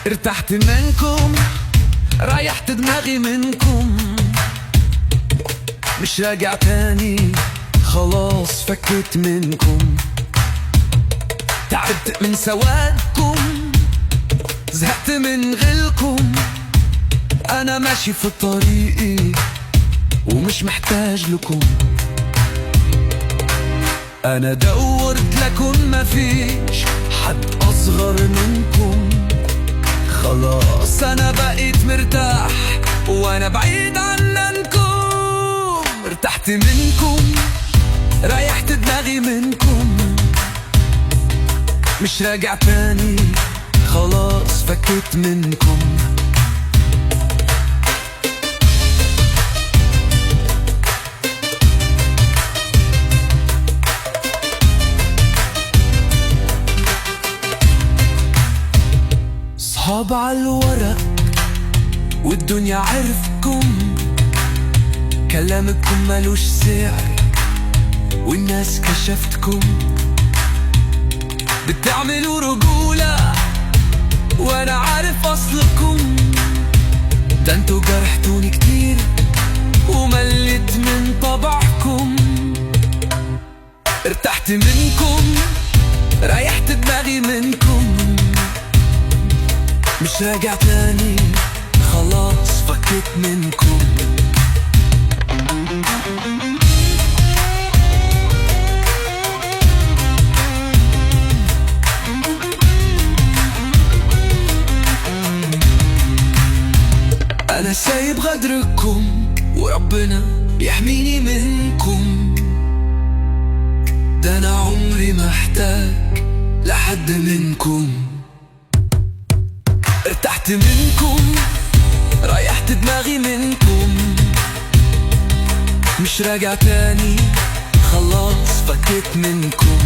ارتحت منكم، ريحت دماغي منكم، مش راجع تاني، خلاص فكيت منكم. تعبت من سوادكم، زهقت من غلكم، انا ماشي في طريقي ومش محتاج لكم. انا دورت لكم مفيش حد اصغر منكم، خلاص انا بقيت مرتاح وانا بعيد عنكم. ارتحت منكم، ريحت دماغي منكم، مش راجع تاني، خلاص فكيت منكم. صحاب عالورق والدنيا عرفكم، كلامكم ملوش سعر والناس كشفتكم. بتعملوا رجولة وانا عارف اصلكم، ده انتوا جرحتوني كتير ومليت من طبعكم. ارتحت منكم، ريحت دماغي منكم، مش راجع تاني، خلاص فكيت منكم. أنا سايب غدركم وربنا يحميني منكم، ده أنا عمري ما احتاج لحد منكم. ارتحت منكم، ريحت دماغي منكم، مش راجع تاني، خلاص فكيت منكم.